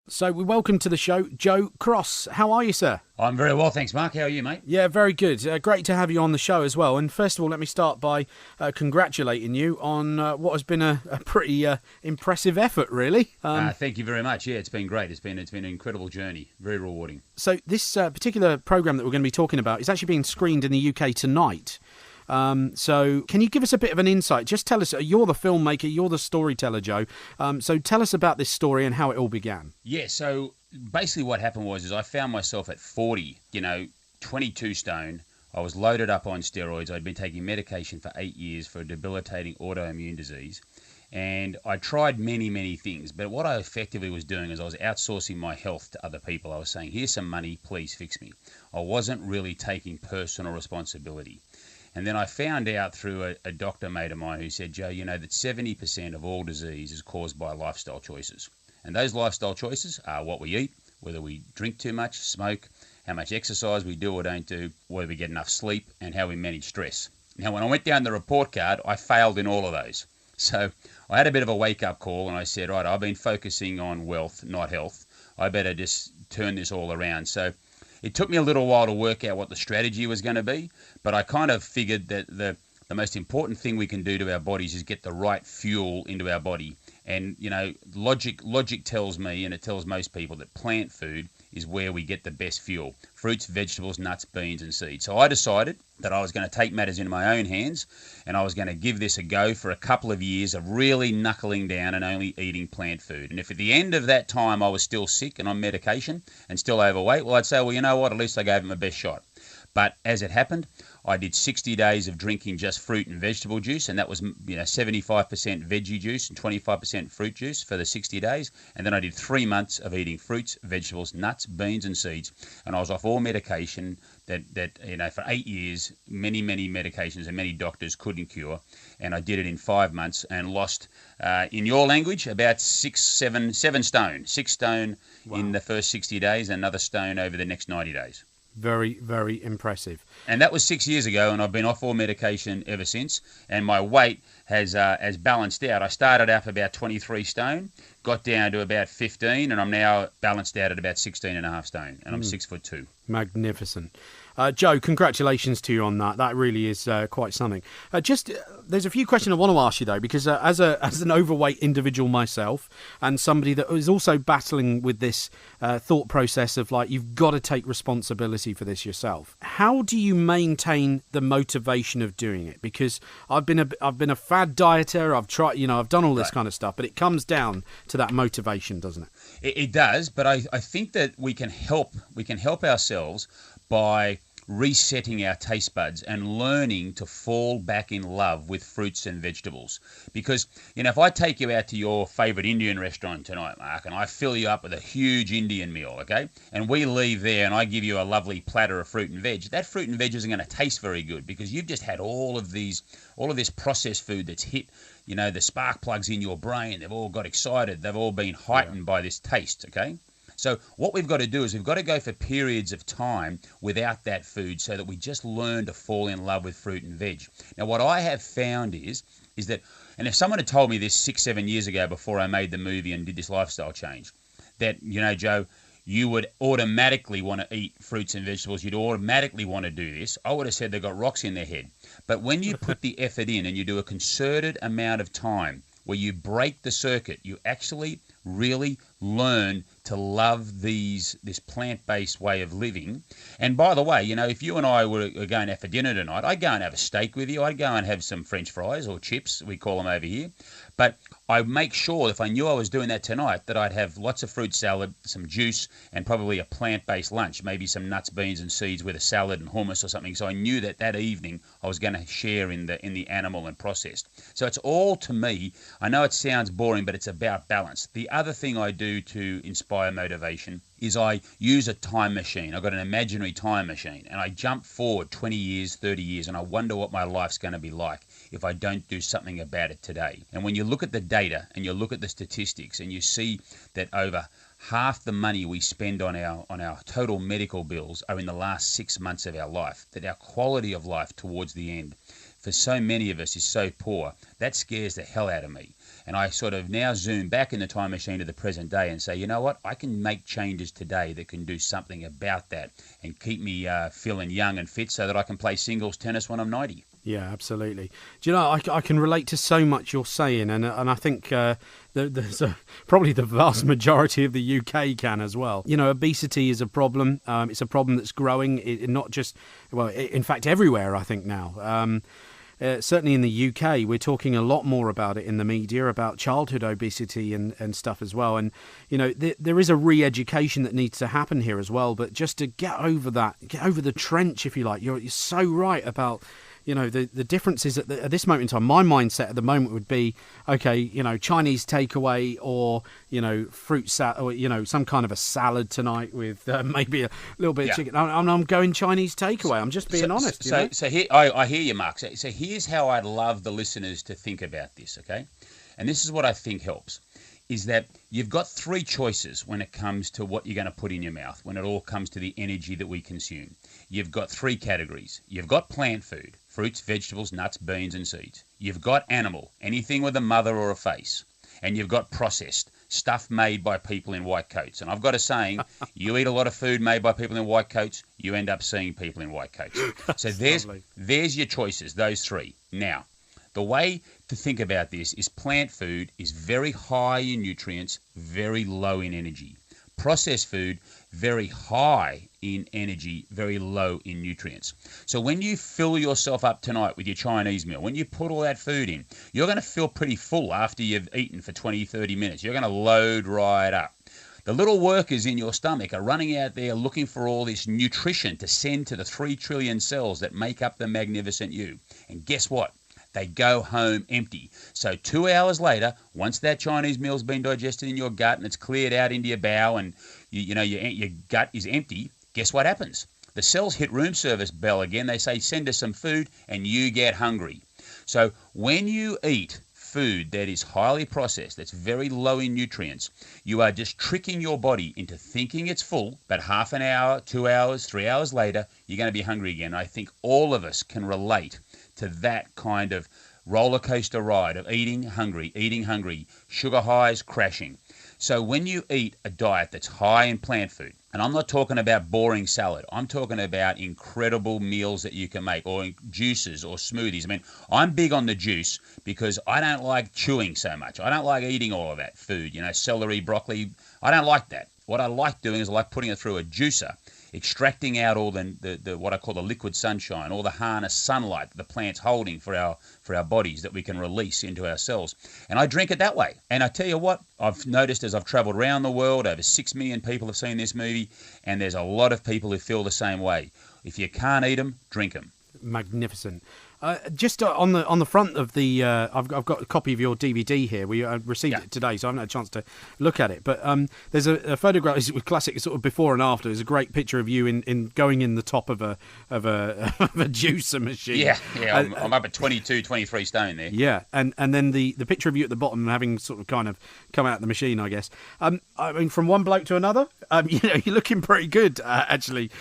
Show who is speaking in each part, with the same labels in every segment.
Speaker 1: So we welcome to the show Joe Cross. How are you, sir?
Speaker 2: I'm very well, thanks, Mark. How are you, mate?
Speaker 1: Yeah, very good. Great to have you on the show as well. And first of all, let me start by congratulating you on what has been a pretty impressive effort, really.
Speaker 2: Thank you very much. Yeah, it's been great. It's been an incredible journey. Very rewarding.
Speaker 1: So this particular programme that we're going to be talking about is actually being screened in the UK tonight. So can you give us a bit of an insight? Just tell us, you're the filmmaker, you're the storyteller, Joe. So tell us about this story and how it all began.
Speaker 2: Yeah, so basically what happened was I found myself at 40, 22 stone. I was loaded up on steroids. I'd been taking medication for 8 years for a debilitating autoimmune disease. And I tried many, many things. But what I effectively was doing is I was outsourcing my health to other people. I was saying, here's some money, please fix me. I wasn't really taking personal responsibility. And then I found out through a doctor mate of mine who said, Joe, that 70% of all disease is caused by lifestyle choices. And those lifestyle choices are what we eat, whether we drink too much, smoke, how much exercise we do or don't do, whether we get enough sleep, and how we manage stress. Now, when I went down the report card, I failed in all of those. So I had a bit of a wake-up call and I said, right, I've been focusing on wealth, not health. I better just turn this all around. So it took me a little while to work out what the strategy was going to be, but I kind of figured that the most important thing we can do to our bodies is get the right fuel into our body. And, logic tells me, and it tells most people, that plant food is where we get the best fuel. Fruits, vegetables, nuts, beans, and seeds. So I decided that I was going to take matters into my own hands, and I was going to give this a go for a couple of years of really knuckling down and only eating plant food. And if at the end of that time I was still sick and on medication and still overweight, well, I'd say, well, you know what, at least I gave it my best shot. But as it happened, I did 60 days of drinking just fruit and vegetable juice, and that was 75% veggie juice and 25% fruit juice for the 60 days. And then I did 3 months of eating fruits, vegetables, nuts, beans, and seeds. And I was off all medication that for 8 years, many medications and many doctors couldn't cure. And I did it in 5 months and lost, in your language, about 7 stone. 6 stone wow. In the first 60 days, and another stone over the next 90 days.
Speaker 1: Very, very impressive.
Speaker 2: And that was 6 years ago, and I've been off all medication ever since. And my weight has balanced out. I started up about 23 stone, got down to about 15, and I'm now balanced out at about 16 and a half stone, and I'm 6'2".
Speaker 1: Magnificent. Joe, congratulations to you on that. That really is quite something. There's a few questions I want to ask you, though, because as an overweight individual myself and somebody that is also battling with this thought process of, like, you've got to take responsibility for this yourself. How do you maintain the motivation of doing it? Because I've been a fad dieter. I've tried, I've done all this kind of stuff, but it comes down to that motivation, doesn't it?
Speaker 2: It does, but I think that we can help ourselves by resetting our taste buds and learning to fall back in love with fruits and vegetables. Because, if I take you out to your favourite Indian restaurant tonight, Mark, and I fill you up with a huge Indian meal, okay, and we leave there and I give you a lovely platter of fruit and veg, that fruit and veg isn't going to taste very good because you've just had all of this processed food that's hit, the spark plugs in your brain. They've all got excited. They've all been heightened by this taste, okay? So what we've got to do is we've got to go for periods of time without that food so that we just learn to fall in love with fruit and veg. Now, what I have found is that, and if someone had told me this 6-7 years ago before I made the movie and did this lifestyle change, that, Joe, you would automatically want to eat fruits and vegetables, you'd automatically want to do this, I would have said they've got rocks in their head. But when you put the effort in and you do a concerted amount of time where you break the circuit, you actually really learn to love this plant-based way of living. And by the way, if you and I were going out for dinner tonight, I'd go and have a steak with you. I'd go and have some French fries or chips, we call them over here. But I make sure if I knew I was doing that tonight that I'd have lots of fruit salad, some juice, and probably a plant-based lunch, maybe some nuts, beans, and seeds with a salad and hummus or something. So I knew that evening I was going to share in the animal and processed. So it's all, to me, I know it sounds boring, but it's about balance. The other thing I do to inspire motivation is I use a time machine. I've got an imaginary time machine, and I jump forward 20 years, 30 years, and I wonder what my life's going to be like if I don't do something about it today. And when you look at the data and you look at the statistics and you see that over half the money we spend on our total medical bills are in the last 6 months of our life, that our quality of life towards the end for so many of us is so poor, that scares the hell out of me. And I sort of now zoom back in the time machine to the present day and say, you know what, I can make changes today that can do something about that and keep me feeling young and fit so that I can play singles tennis when I'm 90.
Speaker 1: Yeah, absolutely. Do you know, I can relate to so much you're saying, and I think there's probably the vast majority of the UK can as well. You know, obesity is a problem. It's a problem that's growing, not just, well, in fact, everywhere, I think now. Certainly in the UK, we're talking a lot more about it in the media, about childhood obesity and stuff as well. And, you know, there is a re-education that needs to happen here as well. But just to get over that, get over the trench, if you like, you're so right about... You know, the difference is at this moment in time, my mindset at the moment would be, okay, you know, Chinese takeaway or, you know, fruit salad or, you know, some kind of a salad tonight with maybe a little bit of chicken. I'm going Chinese takeaway. I'm just being honest.
Speaker 2: So here, I hear you, Mark. So here's how I'd love the listeners to think about this, okay? And this is what I think helps, is that you've got three choices when it comes to what you're going to put in your mouth, when it all comes to the energy that we consume. You've got three categories. You've got plant food. Fruits, vegetables, nuts, beans and seeds. You've got animal, anything with a mother or a face. And you've got processed, stuff made by people in white coats. And I've got a saying, you eat a lot of food made by people in white coats, you end up seeing people in white coats. So there's your choices, those three. Now, the way to think about this is plant food is very high in nutrients, very low in energy. Processed food, very high in energy, very low in nutrients. So when you fill yourself up tonight with your Chinese meal, when you put all that food in, you're going to feel pretty full after you've eaten for 20, 30 minutes. You're going to load right up. The little workers in your stomach are running out there looking for all this nutrition to send to the 3 trillion cells that make up the magnificent you. And guess what? They go home empty. So 2 hours later, once that Chinese meal's been digested in your gut and it's cleared out into your bowel and your gut is empty, guess what happens? The cells hit room service bell again. They say, send us some food, and you get hungry. So when you eat food that is highly processed, that's very low in nutrients, you are just tricking your body into thinking it's full, but half an hour, 2 hours, 3 hours later, you're going to be hungry again. I think all of us can relate to that kind of roller coaster ride of eating hungry, sugar highs crashing. So when you eat a diet that's high in plant food, and I'm not talking about boring salad, I'm talking about incredible meals that you can make, or juices or smoothies. I mean, I'm big on the juice because I don't like chewing so much. I don't like eating all of that food, celery, broccoli. I don't like that. What I like doing is I like putting it through a juicer, extracting out all the what I call the liquid sunshine, all the harnessed sunlight that the plant's holding for our bodies that we can release into our cells. And I drink it that way. And I tell you what, I've noticed as I've traveled around the world, over 6 million people have seen this movie, and there's a lot of people who feel the same way. If you can't eat them, drink them.
Speaker 1: Magnificent. Just on the front of the, I've got a copy of your DVD here. We received it today, so I haven't had a chance to look at it. But there's a photograph. It's classic, sort of before and after. There's a great picture of you in going in the top of a of a juicer machine.
Speaker 2: Yeah. I'm up at 22, 23 stone there.
Speaker 1: Yeah, and then the picture of you at the bottom, having sort of kind of come out of the machine, I guess. I mean, from one bloke to another, you're looking pretty good, actually,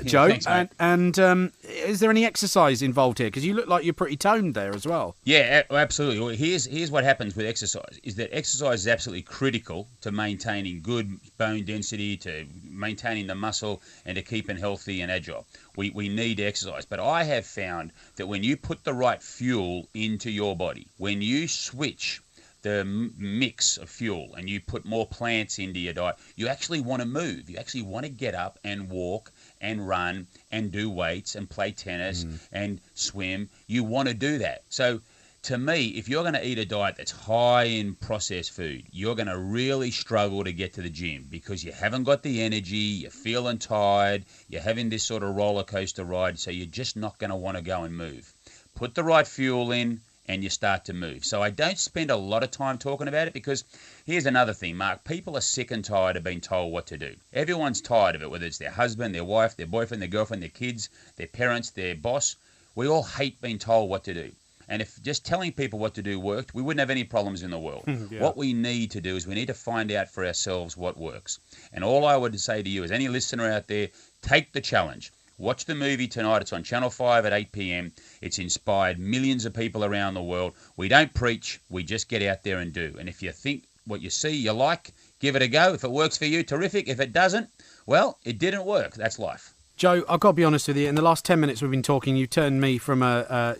Speaker 1: Joe.
Speaker 2: Thanks, mate.
Speaker 1: And is there any exercise involved here? Because you look like you're pretty toned there as well.
Speaker 2: Yeah, absolutely. Well, here's what happens with exercise, is that exercise is absolutely critical to maintaining good bone density, to maintaining the muscle, and to keeping healthy and agile. We need exercise. But I have found that when you put the right fuel into your body, when you switch the mix of fuel and you put more plants into your diet, you actually want to move. You actually want to get up and walk and run and do weights and play tennis and swim. You want to do that. So to me, if you're going to eat a diet that's high in processed food, you're going to really struggle to get to the gym because you haven't got the energy, you're feeling tired, you're having this sort of roller coaster ride, so you're just not going to want to go and move. Put the right fuel in, and you start to move. So I don't spend a lot of time talking about it because here's another thing, Mark. People are sick and tired of being told what to do. Everyone's tired of it, whether it's their husband, their wife, their boyfriend, their girlfriend, their kids, their parents, their boss. We all hate being told what to do. And if just telling people what to do worked, we wouldn't have any problems in the world.
Speaker 1: Yeah.
Speaker 2: What we need to do is we need to find out for ourselves what works. And all I would say to you is any listener out there, take the challenge. Watch the movie tonight. It's on Channel 5 at 8 p.m. It's inspired millions of people around the world. We don't preach. We just get out there and do. And if you think what you see you like, give it a go. If it works for you, terrific. If it doesn't, well, it didn't work. That's life.
Speaker 1: Joe, I've got to be honest with you. In the last 10 minutes we've been talking, you've turned me from a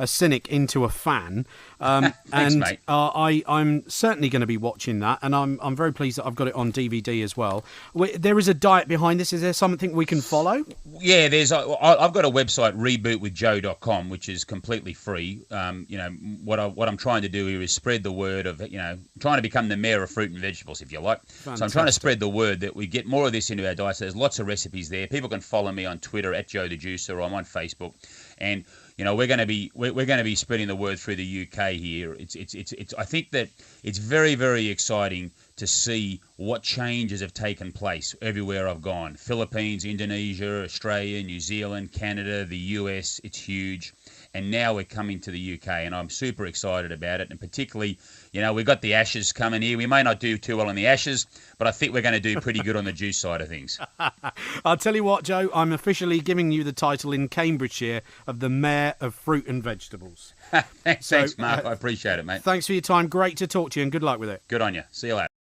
Speaker 1: cynic into a fan.
Speaker 2: Thanks,
Speaker 1: and
Speaker 2: mate.
Speaker 1: I'm certainly going to be watching that, and I'm very pleased that I've got it on DVD as well. There is a diet behind this. Is there something we can follow?
Speaker 2: Yeah, I've got a website, rebootwithjoe.com, which is completely free. What I'm trying to do here is spread the word of, trying to become the mayor of fruit and vegetables, if you like.
Speaker 1: Fantastic.
Speaker 2: So I'm trying to spread the word that we get more of this into our diet. So there's lots of recipes there. People can follow me on Twitter at Joe the Juicer, or I'm on Facebook, and we're going to be spreading the word through the UK here. I think that it's very, very exciting to see what changes have taken place everywhere I've gone. Philippines, Indonesia, Australia, New Zealand, Canada, the US. It's huge. And now we're coming to the UK, and I'm super excited about it. And particularly, we've got the Ashes coming here. We may not do too well in the Ashes, but I think we're going to do pretty good on the juice side of things.
Speaker 1: I'll tell you what, Joe, I'm officially giving you the title in Cambridgeshire of the Mayor of Fruit and Vegetables.
Speaker 2: Thanks, Mark. I appreciate it, mate.
Speaker 1: Thanks for your time. Great to talk to you, and good luck with it.
Speaker 2: Good on you. See you later.